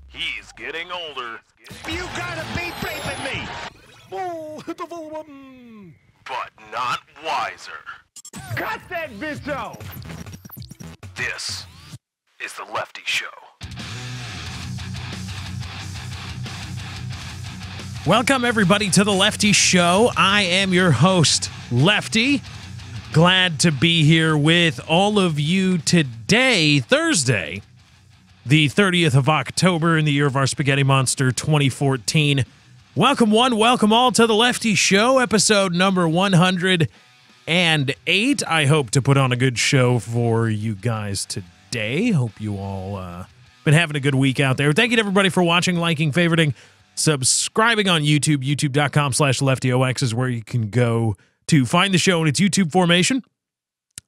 He's getting older. You gotta be vaping me! Oh, hit the volume button! But not wiser. Cut that bitch off! This is The Lefty Show. Welcome, everybody, to The Lefty Show. I am your host, Lefty. Glad to be here with all of you today, Thursday, the 30th of October in the year of our Spaghetti Monster 2014. Welcome one, welcome all to The Lefty Show, episode number 108. I hope to put on a good show for you guys today. Hope you all been having a good week out there. Thank you to everybody for watching, liking, favoriting, subscribing on YouTube. YouTube.com/LeftyOX is where you can go to find the show in its YouTube formation.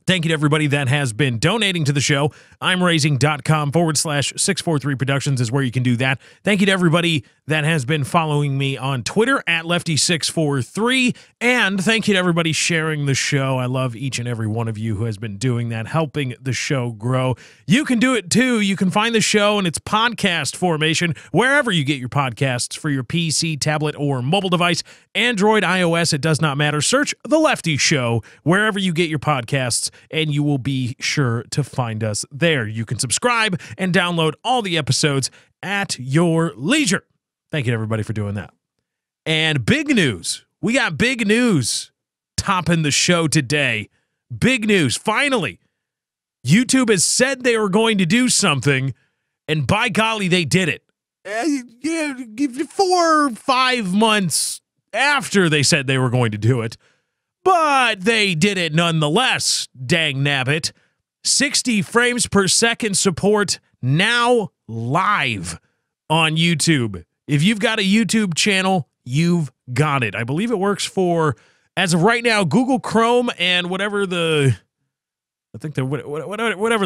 Thank you to everybody that has been donating to the show. I'mRaising.com/643 Productions is where you can do that. Thank you to everybody that has been following me on Twitter at Lefty643. And thank you to everybody sharing the show. I love each and every one of you who has been doing that, helping the show grow. You can do it too. You can find the show in its podcast formation wherever you get your podcasts for your PC, tablet, or mobile device. Android, iOS, it does not matter. Search The Lefty Show wherever you get your podcasts, and you will be sure to find us there. You can subscribe and download all the episodes at your leisure. Thank you to everybody for doing that. And big news. We got big news topping the show today. Big news. Finally, YouTube has said they were going to do something, and by golly, they did it. 4 or 5 months after they said they were going to do it. But they did it nonetheless, dang nabbit. 60 frames per second support now live on YouTube. If you've got a YouTube channel, you've got it. I believe it works for, as of right now, Google Chrome and whatever the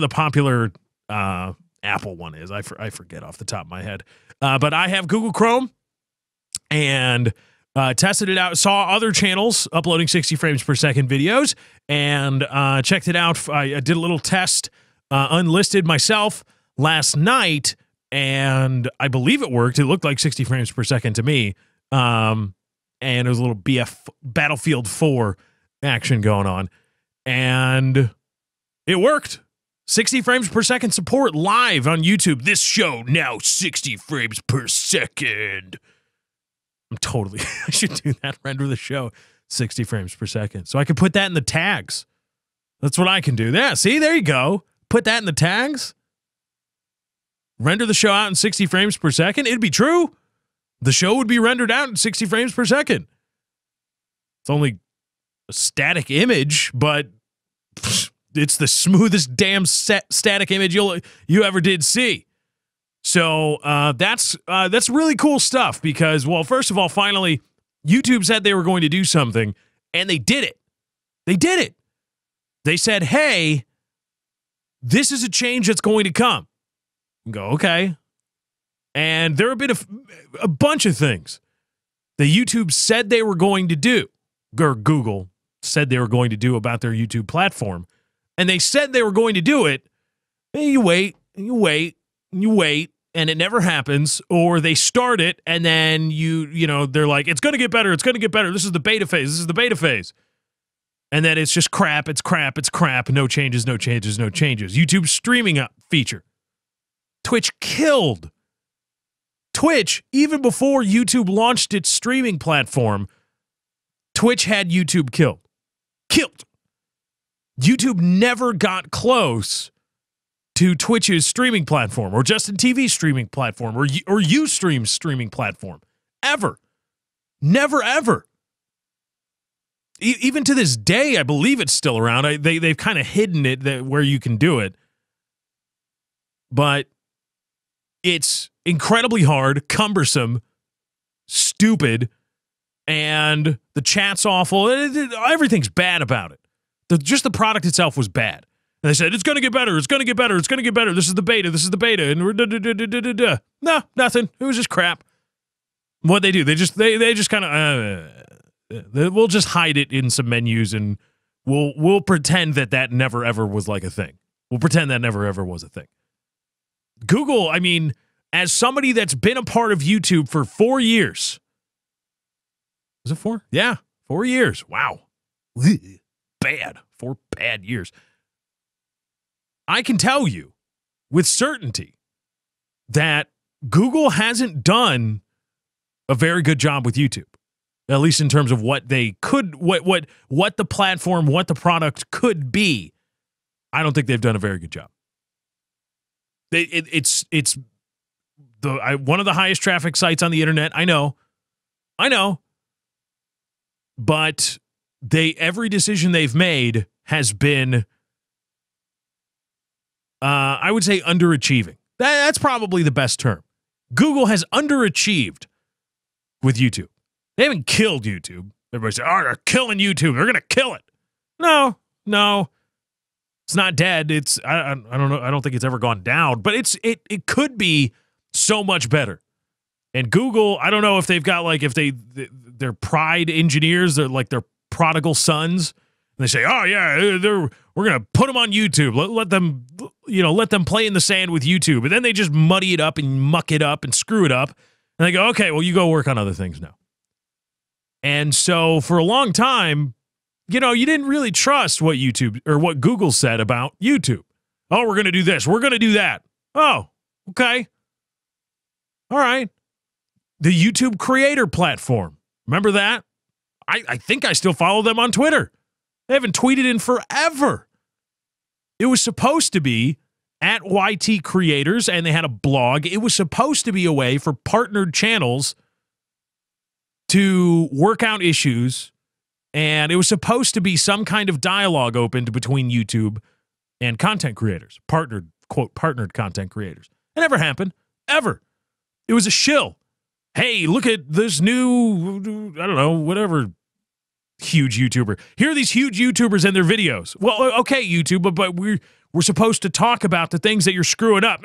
popular Apple one is. I forget off the top of my head. But I have Google Chrome and tested it out, saw other channels uploading 60 frames per second videos, and checked it out. I did a little test, unlisted myself last night, and I believe it worked. It looked like 60 frames per second to me, and it was a little Battlefield 4 action going on, and it worked. 60 frames per second support live on YouTube. This show now 60 frames per second. I should do that, render the show 60 frames per second. So I can put that in the tags. That's what I can do. Yeah, see, there you go. Put that in the tags. Render the show out in 60 frames per second. It'd be true. The show would be rendered out in 60 frames per second. It's only a static image, but it's the smoothest damn static image you ever did see. So that's really cool stuff because, well, first of all, finally, YouTube said they were going to do something, and they did it. They did it. They said, hey, this is a change that's going to come. And go, okay. And there have been a bunch of things that YouTube said they were going to do, or Google said they were going to do about their YouTube platform. And they said they were going to do it, and you wait, and you wait, and you wait, and it never happens, or they start it, and then they're like, it's going to get better, it's going to get better, this is the beta phase, this is the beta phase. And then it's just crap, it's crap, it's crap, no changes, no changes, no changes. YouTube's streaming feature. Twitch killed. Twitch, even before YouTube launched its streaming platform, Twitch had YouTube killed. Killed. YouTube never got close to Twitch's streaming platform or Justin TV's streaming platform or Ustream's streaming platform. Ever. Never, ever. Even to this day, I believe it's still around. They've kind of hidden it where you can do it. But it's incredibly hard, cumbersome, stupid, and the chat's awful. Everything's bad about it. Just the product itself was bad. And they said, it's going to get better, it's going to get better, it's going to get better. This is the beta, this is the beta. And no, nothing. It was just crap. What they do, they just kind of, we'll just hide it in some menus and we'll pretend that never ever was like a thing. We'll pretend that never ever was a thing. Google, I mean, as somebody that's been a part of YouTube for 4 years. Was it 4? Yeah, 4 years. Wow. Bad. 4 bad years. I can tell you with certainty that Google hasn't done a very good job with YouTube, at least in terms of what they could, what the platform, what the product could be. I don't think they've done a very good job. It's one of the highest traffic sites on the internet. I know, but every decision they've made has been, I would say, underachieving. That's probably the best term. Google has underachieved with YouTube. They haven't killed YouTube. Everybody says, "Oh, they're killing YouTube. They're going to kill it." No. It's not dead. I don't know. I don't think it's ever gone down, but it could be so much better. And Google, I don't know if they've got they're pride engineers, they're like their prodigal sons. And they say, "Oh yeah, we're going to put them on YouTube. Let them play in the sand with YouTube." And then they just muddy it up and muck it up and screw it up. And they go, "Okay, well, you go work on other things now." And so for a long time, you didn't really trust what YouTube or what Google said about YouTube. Oh, we're going to do this. We're going to do that. Oh, okay. All right. The YouTube creator platform. Remember that? I think I still follow them on Twitter. They haven't tweeted in forever. It was supposed to be at YT Creators, and they had a blog. It was supposed to be a way for partnered channels to work out issues, and it was supposed to be some kind of dialogue opened between YouTube and content creators, partnered content creators. It never happened, ever. It was a shill. Hey, look at this new, I don't know, whatever huge YouTuber. Here are these huge YouTubers and their videos. Well, okay, YouTube, but we're supposed to talk about the things that you're screwing up.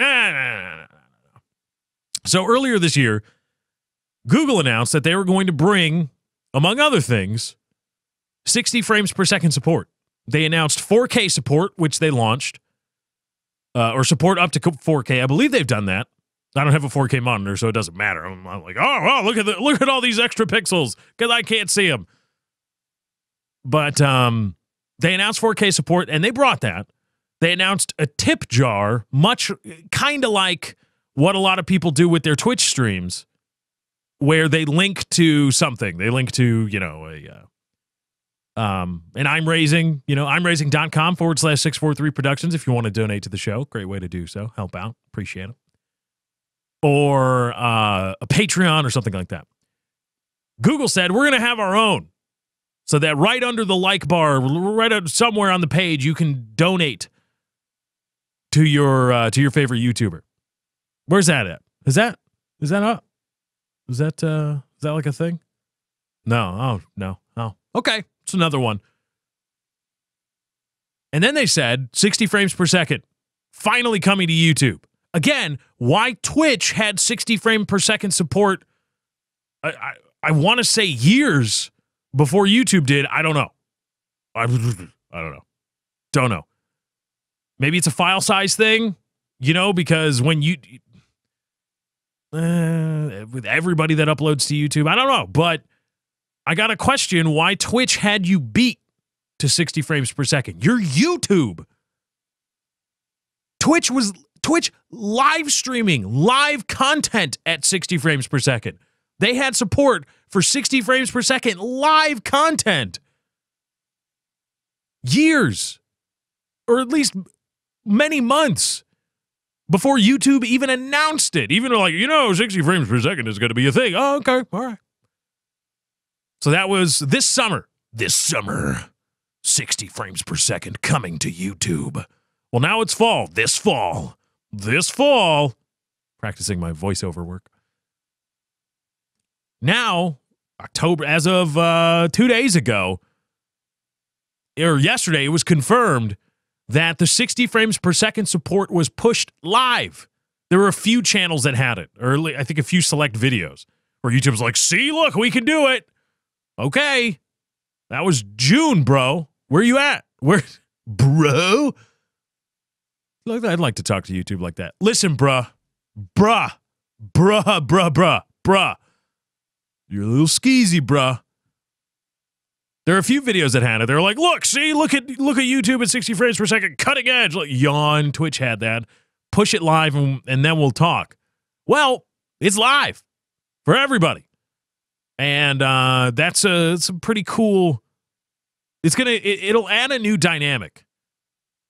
So earlier this year, Google announced that they were going to bring, among other things, 60 frames per second support. They announced 4K support, which they launched, or support up to 4K. I believe they've done that. I don't have a 4K monitor, so it doesn't matter. I'm like, oh, look at all these extra pixels because I can't see them. But they announced 4K support, and they brought that. They announced a tip jar, much kind of like what a lot of people do with their Twitch streams, where they link to something. They link to, and I'm raising, imraising.com/643 productions if you want to donate to the show. Great way to do so. Help out. Appreciate it. Or a Patreon or something like that. Google said, we're going to have our own. So that right under the like bar, right up somewhere on the page, you can donate to your favorite YouTuber. Where's that at? Is that up? Is that like a thing? No. Oh, no. Oh, okay. It's another one. And then they said 60 frames per second, finally coming to YouTube. Again, why Twitch had 60 frame per second support, I want to say years before YouTube did. I don't know. I don't know. Don't know. Maybe it's a file size thing, because when you with everybody that uploads to YouTube, I don't know, but I got to question why Twitch had you beat to 60 frames per second. You're YouTube. Twitch live streaming live content at 60 frames per second. They had support for 60 frames per second live content. Years, or at least many months before YouTube even announced it. Even like, 60 frames per second is going to be a thing. Oh, okay. All right. So that was this summer. 60 frames per second coming to YouTube. Well, now it's fall. This fall. Practicing my voiceover work. Now, October, as of 2 days ago, or yesterday, it was confirmed that the 60 frames per second support was pushed live. There were a few channels that had it, or I think a few select videos, where YouTube's like, see, look, we can do it. Okay. That was June, bro. Where you at? Where, bro? Look, I'd like to talk to YouTube like that. Listen, bruh. Bruh. You're a little skeezy, bruh. There are a few videos that had it. They're like, look at YouTube at 60 frames per second, cutting edge. Like, yawn, Twitch had that. Push it live and then we'll talk. Well, it's live for everybody. And that's it's a pretty cool. It'll add a new dynamic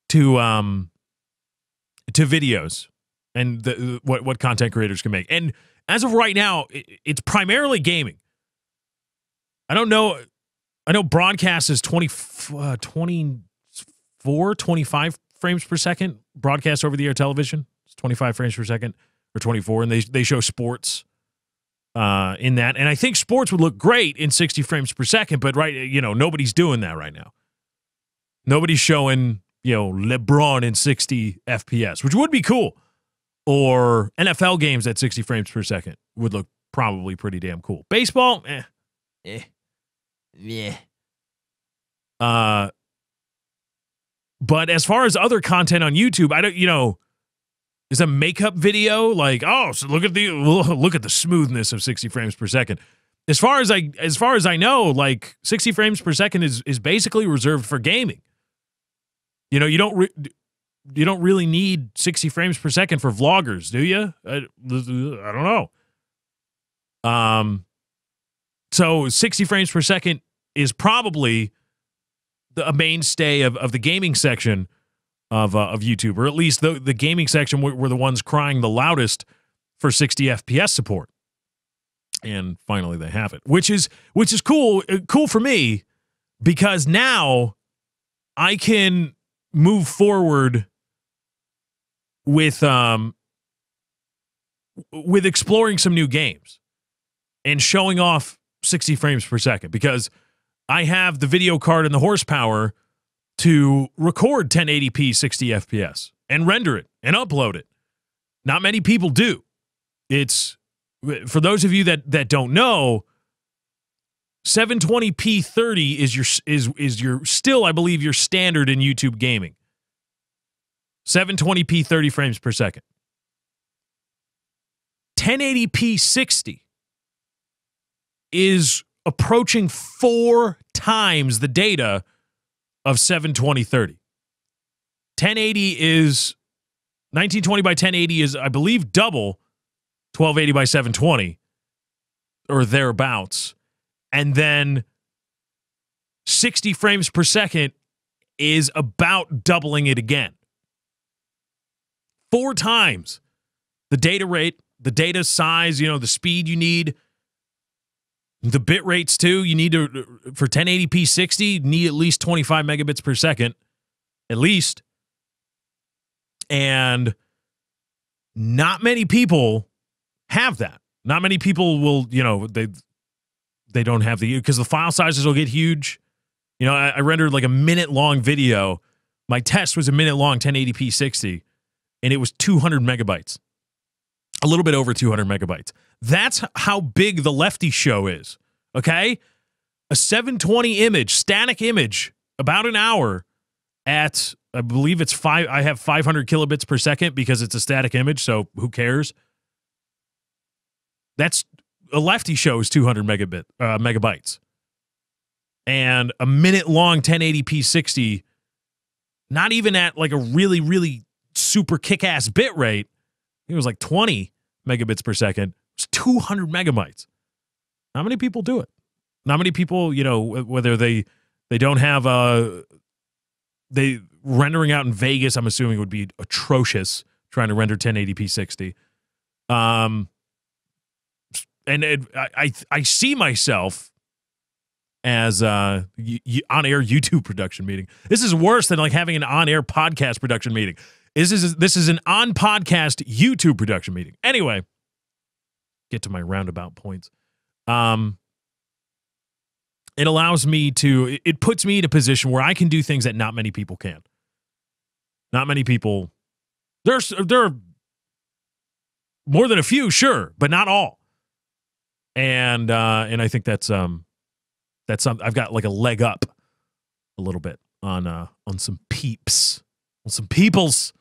to videos and what content creators can make. And as of right now, it's primarily gaming. I don't know. I know broadcast is 24, 25 frames per second. Broadcast over the air television. It's 25 frames per second or 24. And they show sports in that. And I think sports would look great in 60 frames per second. But, nobody's doing that right now. Nobody's showing, LeBron in 60 FPS, which would be cool. Or NFL games at 60 frames per second would look probably pretty damn cool. Baseball, yeah. But as far as other content on YouTube, I don't, is a makeup video like, oh, so look at the smoothness of 60 frames per second. As far as I know, like 60 frames per second is basically reserved for gaming. You don't really need 60 frames per second for vloggers, do you? I don't know. So 60 frames per second is probably a mainstay of the gaming section of YouTube, or at least the gaming section were the ones crying the loudest for 60 FPS support. And finally they have it, which is cool for me, because now I can move forward with exploring some new games and showing off 60 frames per second, because I have the video card and the horsepower to record 1080p 60 FPS and render it and upload it. Not many people do. It's, for those of you that don't know, 720p 30 is your still, I believe, your standard in YouTube gaming. 720p 30 frames per second. 1080p 60 is approaching 4 times the data of 720 30. 1080 is 1920 by 1080 is, I believe, double 1280 by 720 or thereabouts. And then 60 frames per second is about doubling it again. 4 times the data rate, the data size, the speed you need, the bit rates too. You need to, for 1080p 60, you need at least 25 megabits per second, at least. And not many people have that. Not many people will, they don't have because the file sizes will get huge. I rendered like a minute-long video. My test was a minute-long 1080p 60, and it was 200 megabytes. A little bit over 200 megabytes. That's how big the Lefty Show is, okay? A 720 image, static image, about an hour at, I believe it's I have 500 kilobits per second because it's a static image, so who cares? That's, a Lefty Show is 200 megabytes. And a minute-long 1080p 60, not even at like a really, really super kick-ass bit rate, it was like 20 megabits per second. It's 200 megabytes. Not many people do it. Not many people, whether they don't have they rendering out in Vegas, I'm assuming would be atrocious trying to render 1080p 60. And I see myself as on-air YouTube production meeting. This is worse than like having an on-air podcast production meeting. This is an on-podcast YouTube production meeting. Anyway, get to my roundabout points. It allows me to, it puts me in a position where I can do things that not many people can. Not many people, there are more than a few, sure, but not all. And I think that's something I've got like a leg up a little bit on some peeps, on some peoples.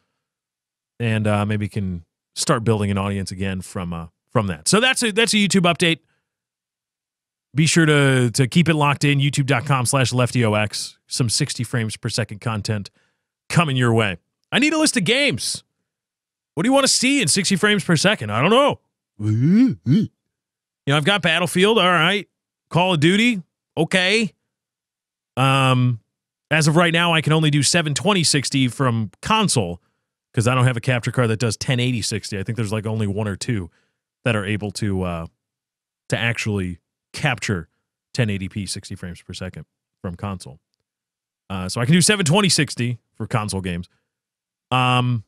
and maybe can start building an audience again from that. So that's a YouTube update. Be sure to keep it locked in, youtube.com/leftyox. Some 60 frames per second content coming your way. I need a list of games. What do you want to see in 60 frames per second? I don't know. I've got Battlefield. All right. Call of Duty. Okay. As of right now, I can only do 720 60 from console because I don't have a capture card that does 1080 60. I think there's like only one or two that are able to actually capture 1080p 60 frames per second from console. So I can do 720 60 for console games. I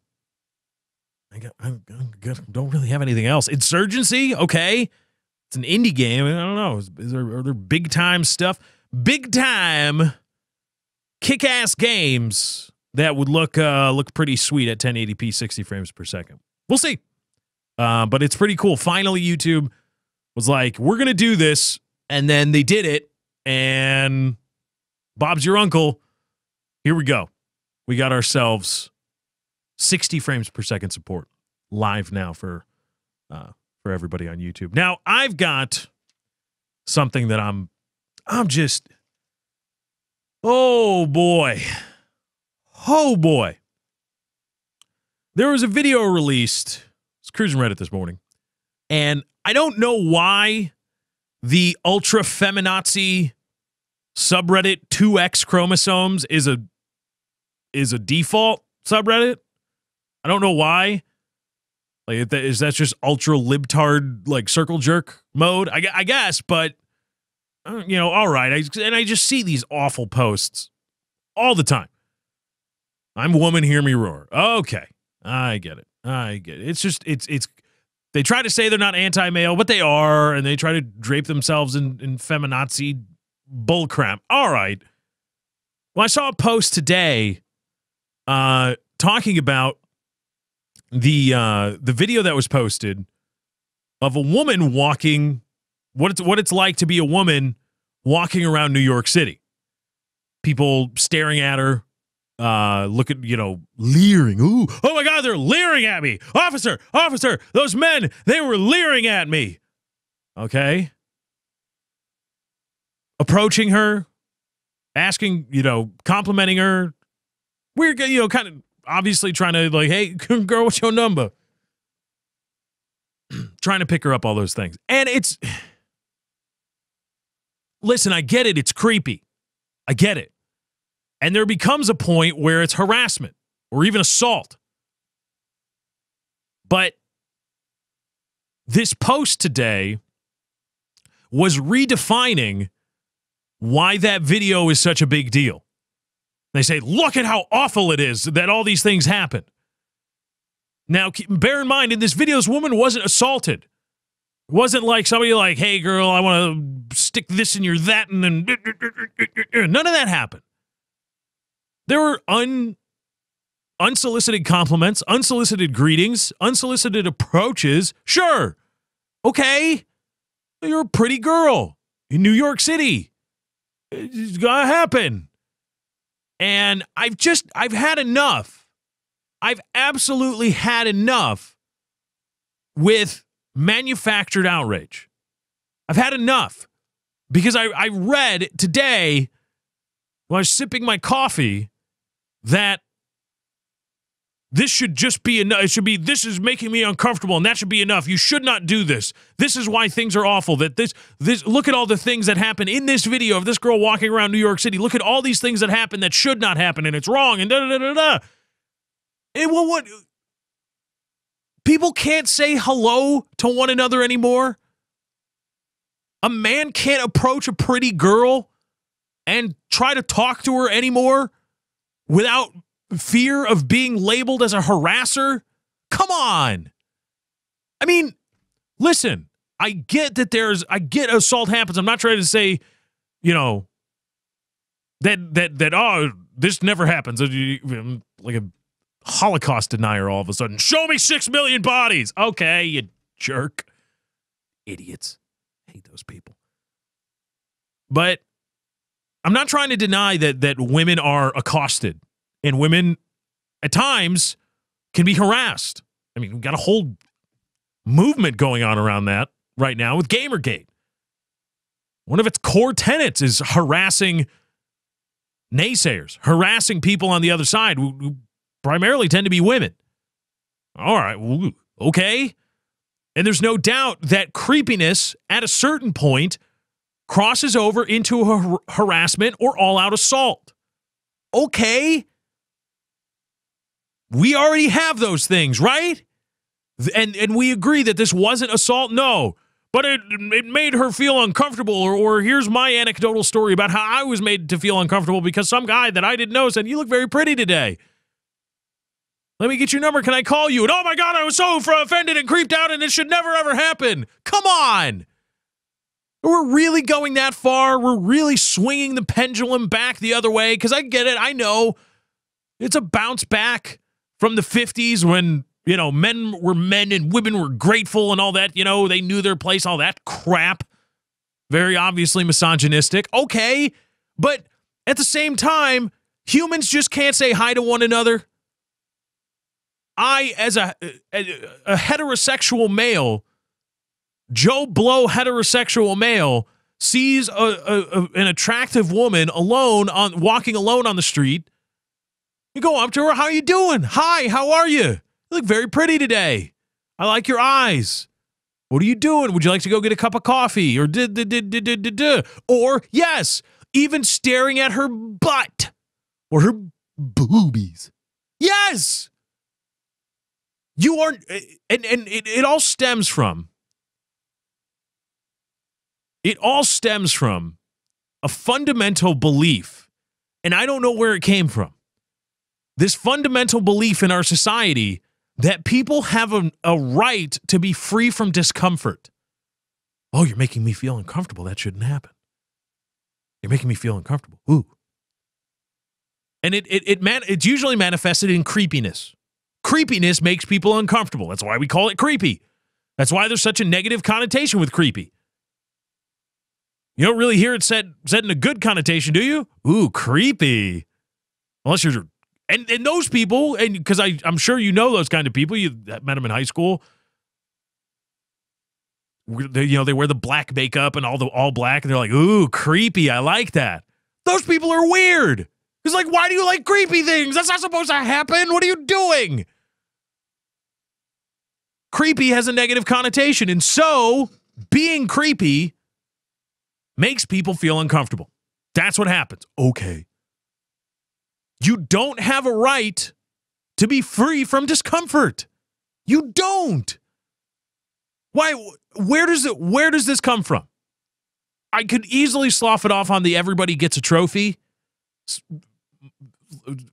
don't really have anything else. Insurgency, okay. It's an indie game. I don't know. Are there big time stuff? Big time kick-ass games that would look pretty sweet at 1080p 60 frames per second. We'll see. But it's pretty cool. Finally, YouTube was like, we're going to do this. And then they did it. And Bob's your uncle. Here we go. We got ourselves 60 frames per second support live now for everybody on YouTube. Now, I've got something that I'm just, oh boy. There was a video released. I was cruising Reddit this morning, and I don't know why the ultra feminazi subreddit 2X chromosomes is a default subreddit. I don't know why. Like, is that just ultra libtard, like, circle jerk mode? I guess, but, all right. I just see these awful posts all the time. I'm woman, hear me roar. Okay. I get it. It's just, they try to say they're not anti-male, but they are, and they try to drape themselves in feminazi bullcrap. All right. Well, I saw a post today talking about the video that was posted of a woman walking, what it's like to be a woman walking around New York City. People staring at her, leering. Ooh, oh my God, they're leering at me. Officer, those men, they were leering at me. Okay. Approaching her, asking, complimenting her. We're, kind of obviously trying to, like, hey, girl, what's your number? Trying to pick her up, all those things. And listen, I get it. It's creepy. I get it. And there becomes a point where it's harassment or even assault. But this post today was redefining why that video is such a big deal. They say, look at how awful it is that all these things happen. Now, bear in mind, in this video, this woman wasn't assaulted. It wasn't like somebody like, hey, girl, I want to stick this in your that, and then none of that happened. There were unsolicited compliments, unsolicited greetings, unsolicited approaches. Sure. Okay. You're a pretty girl in New York City. It's gonna happen. And I've had enough. I've absolutely had enough with manufactured outrage. I've had enough because I read today while I was sipping my coffee that this should just be enough. It should be, this is making me uncomfortable, and that should be enough. You should not do this. This is why things are awful. That this look at all the things that happen in this video of this girl walking around New York City. Look at all these things that happen that should not happen, and it's wrong, and da-da-da-da-da. And what? People can't say hello to one another anymore? A man can't approach a pretty girl and try to talk to her anymore without fear of being labeled as a harasser? Come on. I mean, listen, I get assault happens. I'm not trying to say, that this never happens. Like a Holocaust denier all of a sudden. Show me 6 million bodies. Okay, you jerk. Idiots. I hate those people. But I'm not trying to deny that women are accosted. And women, at times, can be harassed. I mean, we've got a whole movement going on around that right now with Gamergate. One of its core tenets is harassing naysayers, harassing people on the other side who primarily tend to be women. All right, okay. And there's no doubt that creepiness at a certain point crosses over into harassment or all-out assault. Okay. We already have those things, right? And we agree that this wasn't assault? No. But it made her feel uncomfortable, or here's my anecdotal story about how I was made to feel uncomfortable because some guy that I didn't know said, "You look very pretty today. Let me get your number. Can I call you?" And oh my God, I was so offended and creeped out, and it should never ever happen. Come on. We're really going that far. We're really swinging the pendulum back the other way, because I get it. I know it's a bounce back from the 50s when, you know, men were men and women were grateful and all that, you know, they knew their place, all that crap. Very obviously misogynistic. Okay, but at the same time, humans just can't say hi to one another. I, as a heterosexual male, Joe Blow heterosexual male, sees an attractive woman walking alone on the street. You go up to her, "How you doing? Hi, how are you? You look very pretty today. I like your eyes. What are you doing? Would you like to go get a cup of coffee?" Or or yes, even staring at her butt or her boobies. Yes. You aren't, and it all stems from a fundamental belief, and I don't know where it came from. This fundamental belief in our society that people have a right to be free from discomfort. "Oh, you're making me feel uncomfortable. That shouldn't happen. You're making me feel uncomfortable." Ooh. And it's usually manifested in creepiness. Creepiness makes people uncomfortable. That's why we call it creepy. That's why there's such a negative connotation with creepy. You don't really hear it said in a good connotation, do you? Ooh, creepy. Unless you're... And those people, and because I'm sure you know those kind of people, you met them in high school. They wear the black makeup and all black, and they're like, "Ooh, creepy, I like that." Those people are weird. It's like, why do you like creepy things? That's not supposed to happen. What are you doing? Creepy has a negative connotation, and so being creepy makes people feel uncomfortable. That's what happens. Okay. You don't have a right to be free from discomfort. You don't. Why? Where does this come from? I could easily slough it off on the everybody gets a trophy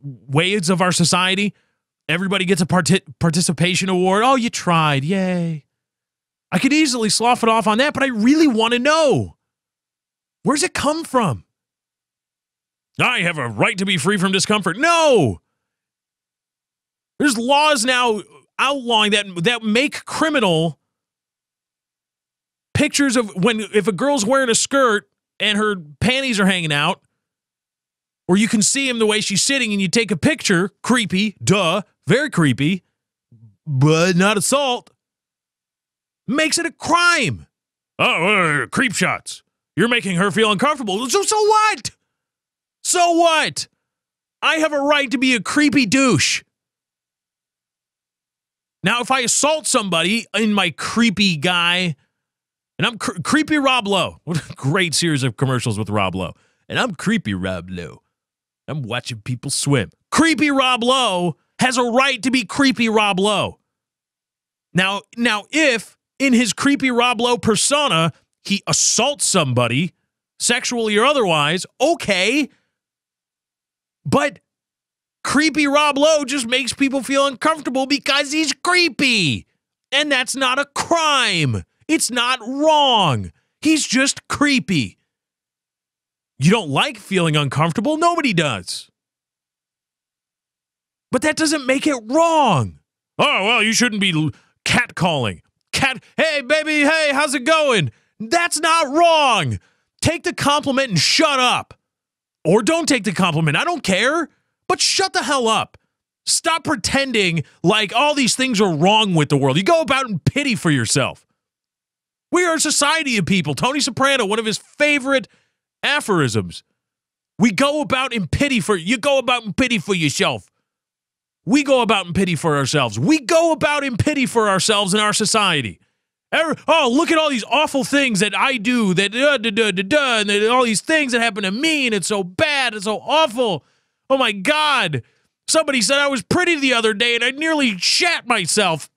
ways of our society. Everybody gets a participation award. Oh, you tried. Yay. I could easily slough it off on that, but I really want to know. Where's it come from? I have a right to be free from discomfort. No. There's laws now outlawing that make criminal pictures of if a girl's wearing a skirt and her panties are hanging out, or you can see him the way she's sitting and you take a picture, creepy, duh, very creepy, but not assault, makes it a crime. Oh, creep shots. You're making her feel uncomfortable. So what? So what? I have a right to be a creepy douche. Now, if I assault somebody in my creepy guy, and I'm creepy Rob Lowe. What a great series of commercials with Rob Lowe. And I'm creepy Rob Lowe. I'm watching people swim. Creepy Rob Lowe has a right to be creepy Rob Lowe. Now, if in his creepy Rob Lowe persona, he assaults somebody, sexually or otherwise, okay. But creepy Rob Lowe just makes people feel uncomfortable because he's creepy. And that's not a crime. It's not wrong. He's just creepy. You don't like feeling uncomfortable? Nobody does. But that doesn't make it wrong. Oh, well, you shouldn't be catcalling. Hey, baby, hey, how's it going? That's not wrong. Take the compliment and shut up. Or don't take the compliment. I don't care. But shut the hell up. Stop pretending like all these things are wrong with the world. You go about in pity for yourself. We are a society of people. Tony Soprano, one of his favorite aphorisms. We go about in pity for you. Go about in pity for yourself. We go about in pity for ourselves. We go about in pity for ourselves in our society. Look at all these awful things that I do, that and all these things that happen to me, and it's so bad, it's so awful. Oh my God. Somebody said I was pretty the other day, and I nearly shat myself.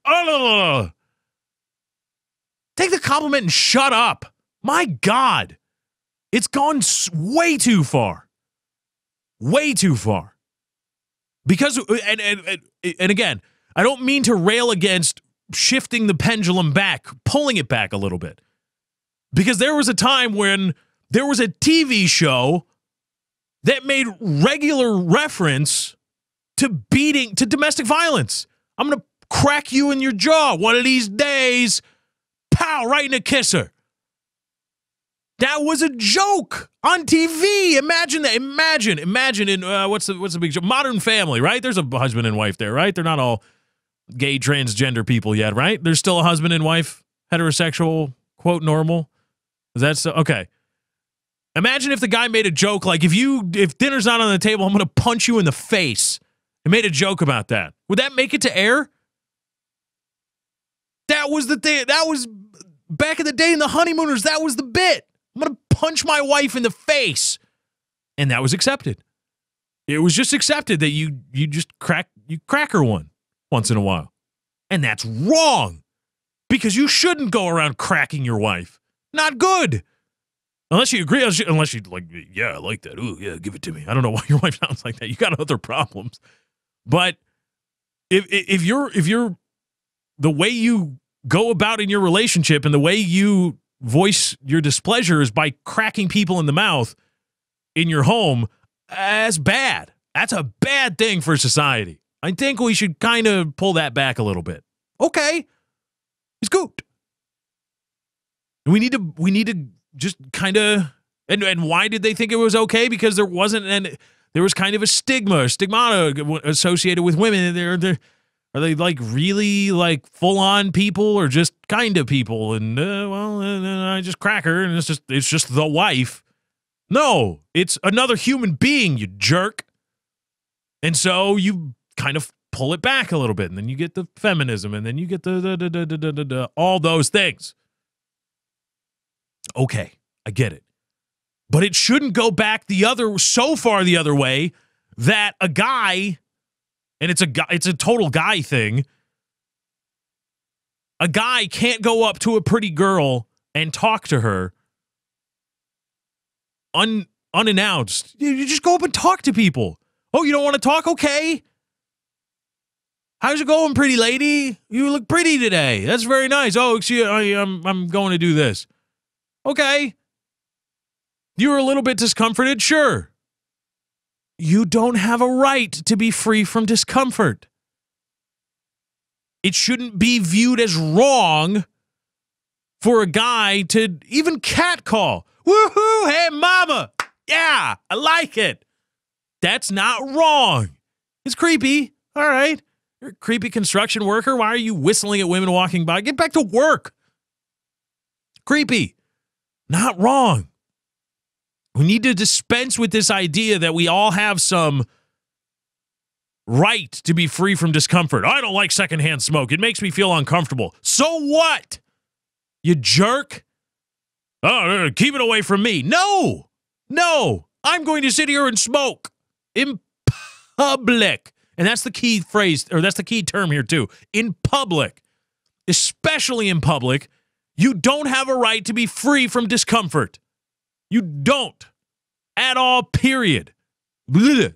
Take the compliment and shut up. My God. It's gone way too far. Way too far. Because, and again, I don't mean to rail against shifting the pendulum back, pulling it back a little bit. Because there was a time when there was a TV show that made regular reference to domestic violence. I'm going to crack you in your jaw one of these days. Pow, right in a kisser. That was a joke on TV. Imagine that. Imagine in what's the big show? Modern Family, right? There's a husband and wife there, right? They're not all gay transgender people yet, right? There's still a husband and wife, heterosexual, quote, normal. Is that so? Okay. Imagine if the guy made a joke like, if dinner's not on the table, I'm going to punch you in the face. And made a joke about that. Would that make it to air? That was the thing. That was back in the day in the Honeymooners. That was the bit. I'm going to punch my wife in the face. And that was accepted. It was just accepted that you just crack her one once in a while. And that's wrong. Because you shouldn't go around cracking your wife. Not good. Unless you agree. Unless you like, yeah, I like that. Ooh, yeah, give it to me. I don't know why your wife sounds like that. You got other problems. But if you're the way you go about in your relationship and the way you voice your displeasure is by cracking people in the mouth in your home, that's bad. That's a bad thing for society. I think we should kind of pull that back a little bit. Okay, it's good. We need to just kind of and why did they think it was okay? Because there wasn't there was kind of a stigmata associated with women. Are they like really like full on people or just kind of people? And I just crack her and it's just the wife. No, it's another human being, you jerk. And so you kind of pull it back a little bit, and then you get the feminism, and then you get the all those things. Okay, I get it. But it shouldn't go back so far the other way that a guy, and it's a total guy thing, a guy can't go up to a pretty girl and talk to her unannounced. You just go up and talk to people. Oh, you don't want to talk? Okay. How's it going, pretty lady? You look pretty today. That's very nice. Oh, excuse me, I'm going to do this. Okay. You were a little bit discomforted? Sure. You don't have a right to be free from discomfort. It shouldn't be viewed as wrong for a guy to even catcall. Woohoo! Hey, mama! Yeah, I like it. That's not wrong. It's creepy. All right. You're a creepy construction worker. Why are you whistling at women walking by? Get back to work. Creepy. Not wrong. We need to dispense with this idea that we all have some right to be free from discomfort. I don't like secondhand smoke. It makes me feel uncomfortable. So what? You jerk. Oh, keep it away from me. No. I'm going to sit here and smoke in public. And that's the key phrase, or that's the key term here too. In public, especially in public, you don't have a right to be free from discomfort. You don't. At all, period.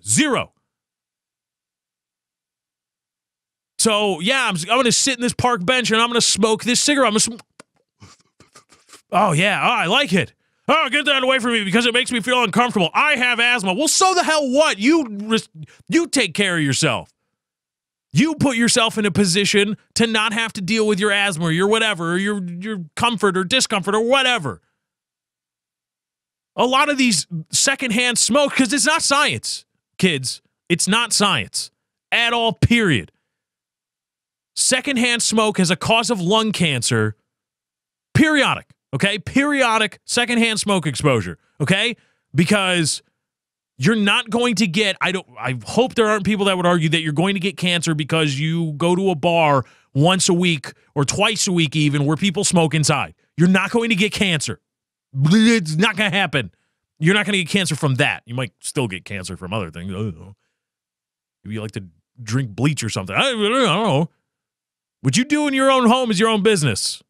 Zero. So, yeah, I'm going to sit in this park bench and I'm going to smoke this cigarette. Oh, yeah, I like it. Oh, get that away from me because it makes me feel uncomfortable. I have asthma. Well, so the hell what? You take care of yourself. You put yourself in a position to not have to deal with your asthma or your whatever, or your comfort or discomfort or whatever. A lot of these secondhand smoke, because it's not science, kids. It's not science. at all, period. Secondhand smoke as a cause of lung cancer, periodic, okay? Periodic secondhand smoke exposure, okay? Because you're not going to get, I hope there aren't people that would argue that you're going to get cancer because you go to a bar once a week or twice a week even where people smoke inside. You're not going to get cancer. It's not going to happen. You're not going to get cancer from that. You might still get cancer from other things. I don't know. Maybe you like to drink bleach or something. I don't know. What you do in your own home is your own business.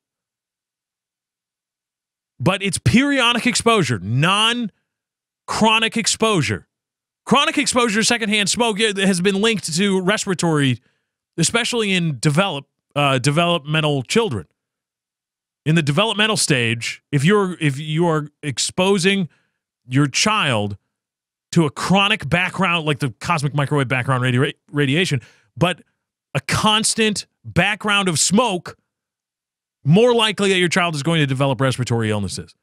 But it's periodic exposure, non-chronic exposure. Chronic exposure to secondhand smoke has been linked to respiratory, especially in developmental children. In the developmental stage, if you are exposing your child to a chronic background, like the cosmic microwave background radiation, but a constant background of smoke, more likely that your child is going to develop respiratory illnesses.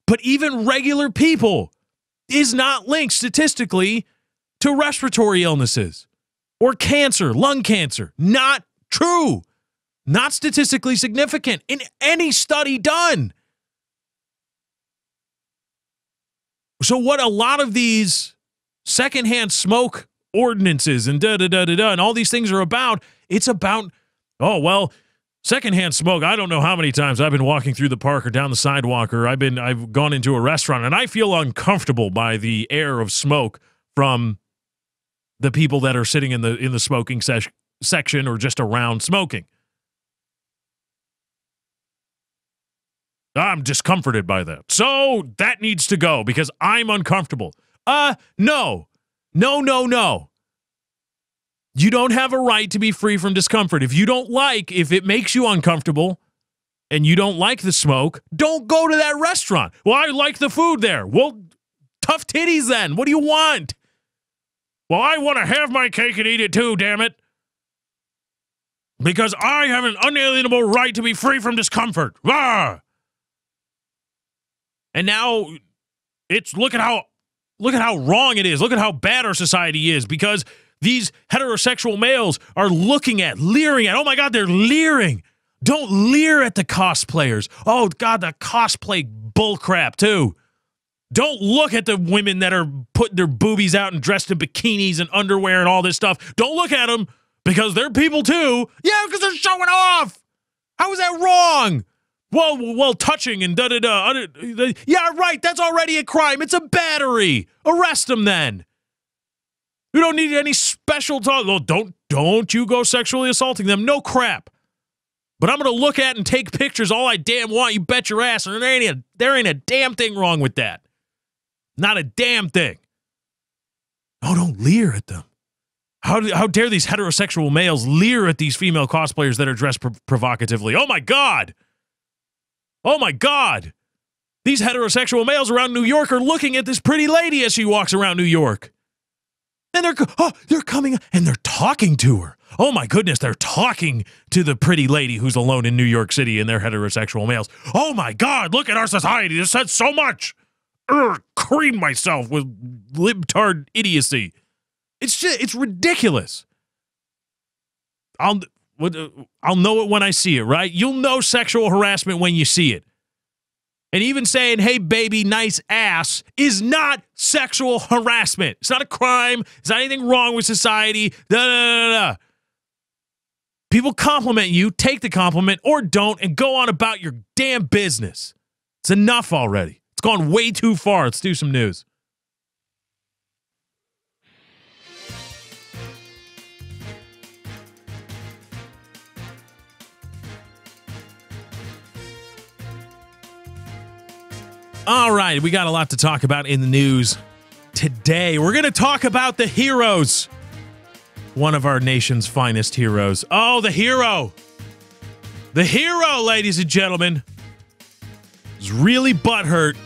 But even regular people is not linked statistically to respiratory illnesses or cancer, lung cancer. Not true. Not statistically significant in any study done. So what a lot of these secondhand smoke ordinances and and all these things are about, it's about, oh, well, secondhand smoke, I don't know how many times I've been walking through the park or down the sidewalk or I've gone into a restaurant and I feel uncomfortable by the air of smoke from the people that are sitting in the smoking section or just around smoking. I'm discomforted by that. So that needs to go because I'm uncomfortable. No. You don't have a right to be free from discomfort. If it makes you uncomfortable and you don't like the smoke, don't go to that restaurant. Well, I like the food there. Well, tough titties then. What do you want? Well, I want to have my cake and eat it too, damn it. Because I have an unalienable right to be free from discomfort. Rah! And now look at how wrong it is. Look at how bad our society is because these heterosexual males are leering at, oh my God, they're leering. Don't leer at the cosplayers. Oh God, the cosplay bullcrap too. Don't look at the women that are putting their boobies out and dressed in bikinis and underwear and all this stuff. Don't look at them because they're people too. Yeah, because they're showing off. How is that wrong? Well, touching and da-da-da. Yeah, right, that's already a crime. It's a battery. Arrest them then. We don't need any special talk. Well, don't you go sexually assaulting them. No crap. But I'm going to look at and take pictures all I damn want. You bet your ass. And there ain't a damn thing wrong with that. Not a damn thing. Oh, don't leer at them. How dare these heterosexual males leer at these female cosplayers that are dressed provocatively? Oh, my God. Oh, my God. These heterosexual males around New York are looking at this pretty lady as she walks around New York. And they're coming and they're talking to her. Oh, my goodness, they're talking to the pretty lady who's alone in New York City and they're heterosexual males. Oh, my God, look at our society. This says so much. Cream myself with libtard idiocy. It's ridiculous. I'll know it when I see it, right? You'll know sexual harassment when you see it. And even saying, hey, baby, nice ass is not sexual harassment. It's not a crime. It's not anything wrong with society. People compliment you, take the compliment, or don't, and go on about your damn business. It's enough already. It's gone way too far. Let's do some news. All right, we got a lot to talk about in the news today. We're going to talk about the heroes. One of our nation's finest heroes. Oh, the hero. The hero, ladies and gentlemen, is really butthurt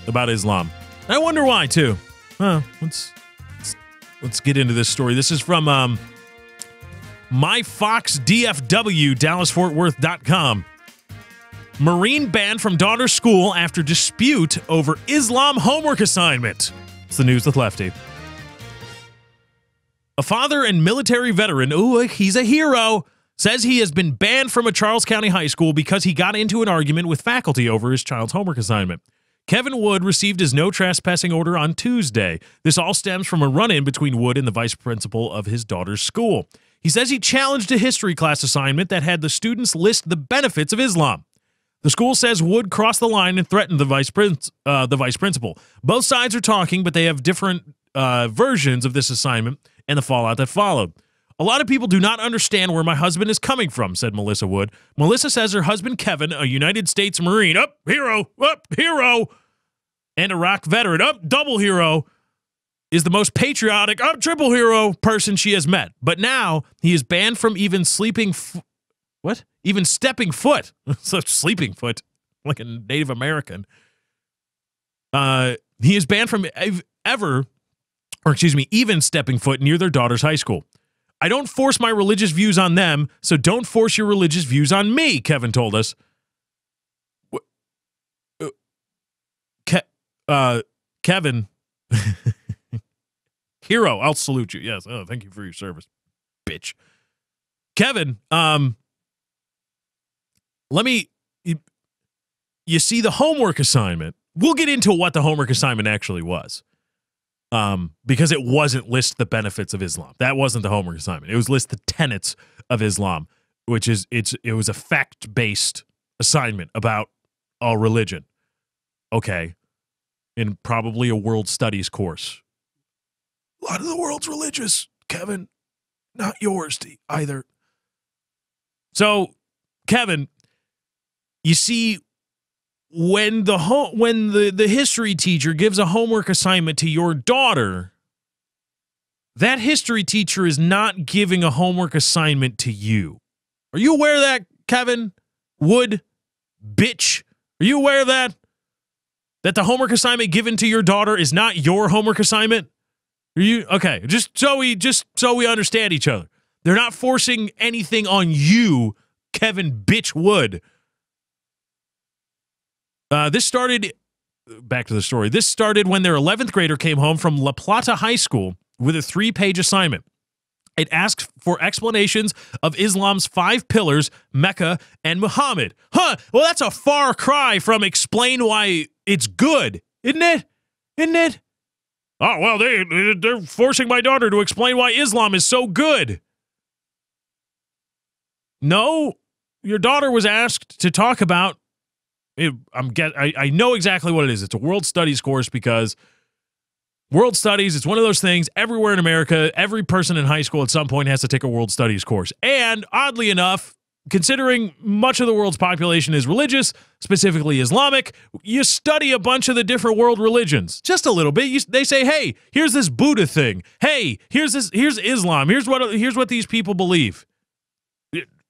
about Islam. I wonder why, too. Let's get into this story. This is from myfoxdfw, DallasFortWorth.com. Marine banned from daughter's school after dispute over Islam homework assignment. It's the news with Lefty. A father and military veteran, ooh, he's a hero, says he has been banned from a Charles County high school because he got into an argument with faculty over his child's homework assignment. Kevin Wood received his no trespassing order on Tuesday. This all stems from a run-in between Wood and the vice principal of his daughter's school. He says he challenged a history class assignment that had the students list the benefits of Islam. The school says Wood crossed the line and threatened the vice principal. Both sides are talking, but they have different versions of this assignment and the fallout that followed. A lot of people do not understand where my husband is coming from, said Melissa Wood. Melissa says her husband, Kevin, a United States Marine, hero, and Iraq veteran, double hero, is the most patriotic, triple hero person she has met. But now he is banned from even stepping foot. So sleeping foot, like a Native American. He is banned from even stepping foot near their daughter's high school. I don't force my religious views on them, so don't force your religious views on me, Kevin told us. Kevin, hero, I'll salute you. Yes, thank you for your service, bitch. Kevin, you see the homework assignment. We'll get into what the homework assignment actually was. Because it wasn't list the benefits of Islam. That wasn't the homework assignment. It was list the tenets of Islam, which is it was a fact-based assignment about a religion. Okay. In probably a world studies course. A lot of the world's religious, Kevin. Not yours either. So, Kevin, you see, when the history teacher gives a homework assignment to your daughter, that history teacher is not giving a homework assignment to you. Are you aware of that, Kevin Wood, bitch? Are you aware of that? That the homework assignment given to your daughter is not your homework assignment? Are you okay? Just so we understand each other. They're not forcing anything on you, Kevin bitch Wood. This started, back to the story, this started when their 11th grader came home from La Plata High School with a 3-page assignment. It asks for explanations of Islam's 5 pillars, Mecca, and Muhammad. Well, that's a far cry from explain why it's good, isn't it? Isn't it? Oh, well, they're forcing my daughter to explain why Islam is so good. No, your daughter was asked to talk about I know exactly what it is. It's a world studies course because world studies, it's one of those things everywhere in America, every person in high school at some point has to take a world studies course. And oddly enough, considering much of the world's population is religious, specifically Islamic, you study a bunch of the different world religions. Just a little bit. They say, hey, here's this Buddha thing. Hey, here's Islam. Here's what these people believe.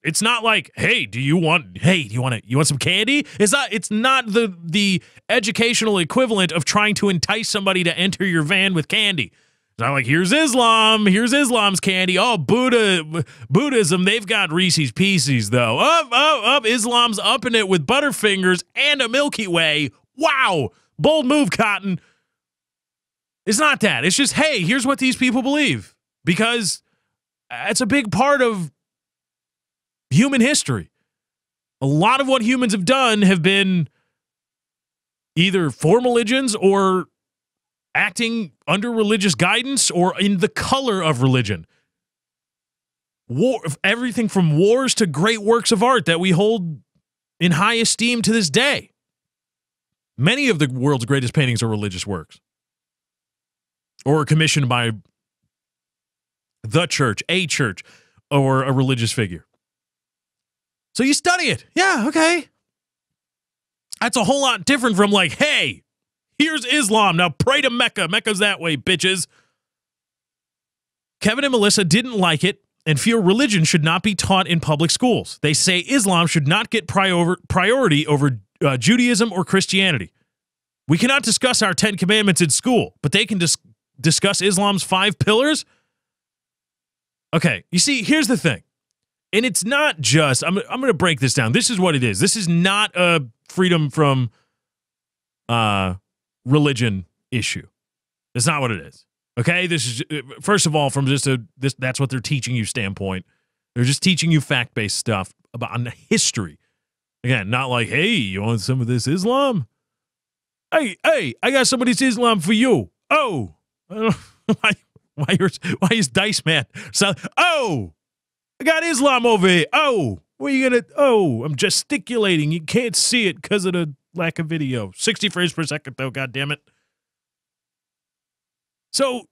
It's not like, hey, do you want some candy? It's not the educational equivalent of trying to entice somebody to enter your van with candy. It's not like, here's Islam, here's Islam's candy. Oh, Buddhism, they've got Reese's Pieces though. Islam's upping it with Butterfingers and a Milky Way. Wow, bold move, Cotton. It's not that. It's just, hey, here's what these people believe, because it's a big part of human history. A lot of what humans have done have been either for religions or acting under religious guidance or in the color of religion. Everything from wars to great works of art that we hold in high esteem to this day. Many of the world's greatest paintings are religious works or commissioned by the church, a church, or a religious figure. So you study it. Yeah, okay. That's a whole lot different from like, hey, here's Islam. Now pray to Mecca. Mecca's that way, bitches. Kevin and Melissa didn't like it and feel religion should not be taught in public schools. They say Islam should not get priority over Judaism or Christianity. We cannot discuss our 10 commandments in school, but they can discuss Islam's 5 pillars? Okay, you see, here's the thing. And it's not just, I'm going to break this down. This is what it is. This is not a freedom from religion issue. It's not what it is. Okay, this is first of all from just that's what they're teaching you standpoint. They're just teaching you fact-based stuff about on history. Again, not like, hey, you want some of this Islam? Hey, I got some of this Islam for you. Oh, I don't know why is Dice Man? So, oh, I got Islam over here. Oh, what are you gonna? Oh, I'm gesticulating. You can't see it because of the lack of video. 60 frames per second, though. God damn it. So,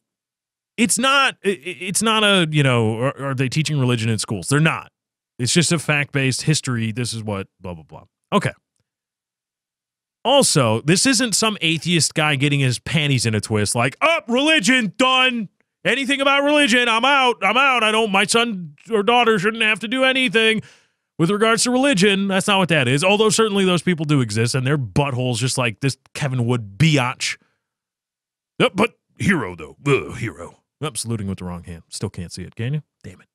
it's not a, you know, are they teaching religion in schools? They're not. It's just a fact-based history. This is what, blah, blah, blah. Okay. Also, this isn't some atheist guy getting his panties in a twist like, religion, done. Anything about religion, I'm out. My son or daughter shouldn't have to do anything with regards to religion. That's not what that is. Although certainly those people do exist, and they're buttholes just like this Kevin Wood biatch. But hero, though. Hero. Saluting with the wrong hand. Still can't see it, can you? Damn it.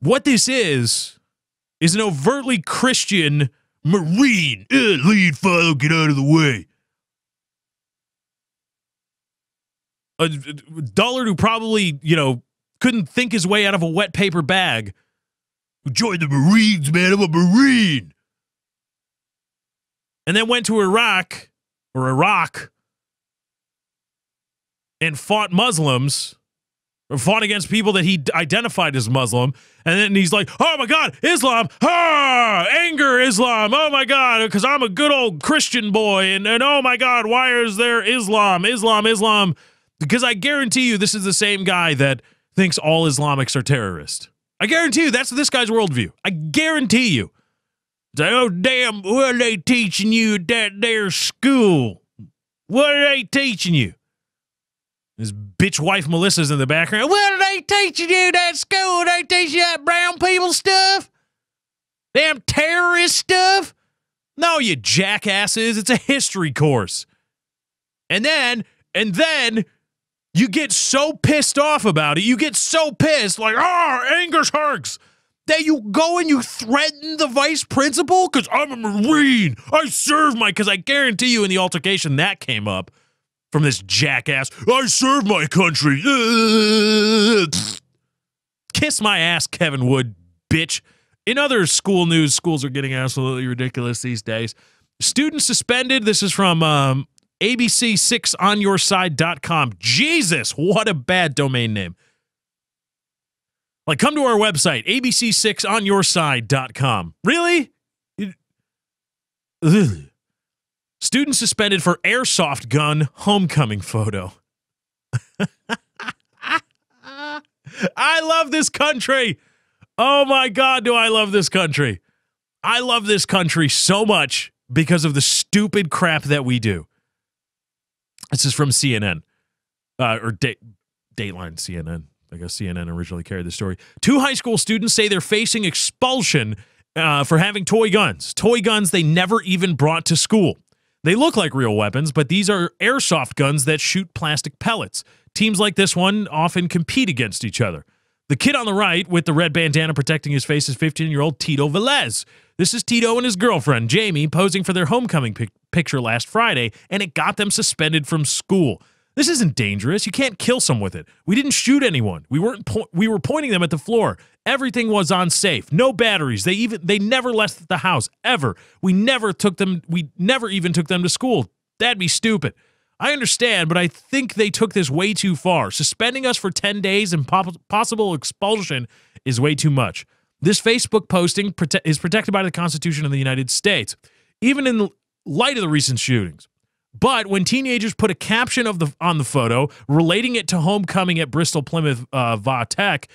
What this is an overtly Christian Marine. Lead, follow, get out of the way. A dullard who probably, you know, couldn't think his way out of a wet paper bag. Who joined the Marines, man. I'm a Marine. And then went to Iraq and fought Muslims. Or fought against people that he identified as Muslim. And then he's like, oh my God, Islam. Anger, Islam. Oh my God, because I'm a good old Christian boy. And oh my God, why is there Islam? Because I guarantee you this is the same guy that thinks all Islamics are terrorists. I guarantee you that's this guy's worldview. I guarantee you. It's like, oh damn, what are they teaching you at that there school? What are they teaching you? His bitch wife Melissa's in the background. What are they teaching you at school? They teach you that brown people stuff? Damn terrorist stuff? No, you jackasses. It's a history course. And then you get so pissed off about it. You get so pissed, like, anger sharks. That you go and you threaten the vice principal? Because I'm a Marine. I serve because I guarantee you in the altercation that came up. From this jackass, I serve my country. Kiss my ass, Kevin Wood, bitch. In other school news, schools are getting absolutely ridiculous these days. Students suspended. This is from abc6onyourside.com. Jesus, what a bad domain name. Like, come to our website, abc6onyourside.com. Really? Ugh. Student suspended for airsoft gun homecoming photo. I love this country. Oh my God, do I love this country. I love this country so much because of the stupid crap that we do. This is from CNN. Or Dateline CNN. I guess CNN originally carried the story. 2 high school students say they're facing expulsion for having toy guns. Toy guns they never even brought to school. They look like real weapons, but these are airsoft guns that shoot plastic pellets. Teams like this one often compete against each other. The kid on the right with the red bandana protecting his face is 15-year-old Tito Velez. This is Tito and his girlfriend, Jamie, posing for their homecoming picture last Friday, and it got them suspended from school. This isn't dangerous. You can't kill someone with it. We didn't shoot anyone. We were pointing them at the floor. Everything was on safe. No batteries. They never left the house ever. We never even took them to school. That'd be stupid. I understand, but I think they took this way too far. Suspending us for 10 days and possible expulsion is way too much. This Facebook posting is protected by the Constitution of the United States, even in light of the recent shootings. But when teenagers put a caption on the photo relating it to homecoming at Bristol Plymouth Va Tech,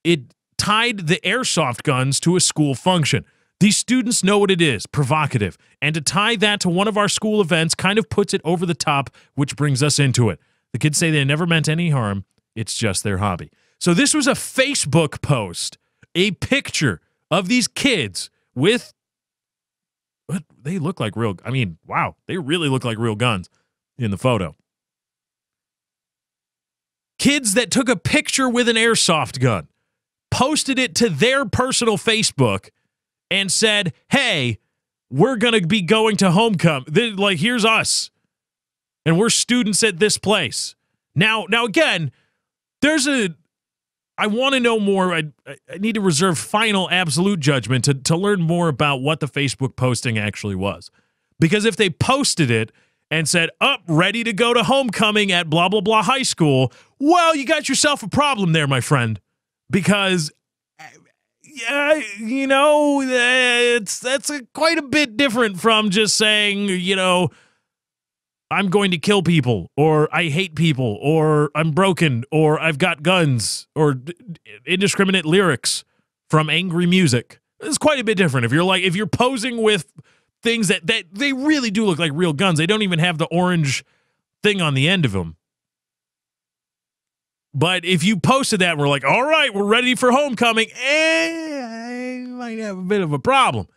it tied the airsoft guns to a school function. These students know what it is, provocative, and to tie that to one of our school events kind of puts it over the top, which brings us into it. The kids say they never meant any harm. It's just their hobby. So this was a Facebook post, a picture of these kids with what they look like real. I mean, wow, they really look like real guns in the photo. Kids that took a picture with an airsoft gun, posted it to their personal Facebook, and said, hey, we're going to be going to homecoming. Like, here's us. And we're students at this place. Now again, I want to know more. I need to reserve final absolute judgment to learn more about what the Facebook posting actually was. Because if they posted it and said, ready to go to homecoming at blah, blah, blah high school, well, you got yourself a problem there, my friend. Because, that's quite a bit different from just saying, I'm going to kill people, or I hate people, or I'm broken, or I've got guns, or indiscriminate lyrics from angry music. It's quite a bit different. If you're posing with things that they really do look like real guns. They don't even have the orange thing on the end of them. But if you posted that and we're like, all right, we're ready for homecoming, I might have a bit of a problem.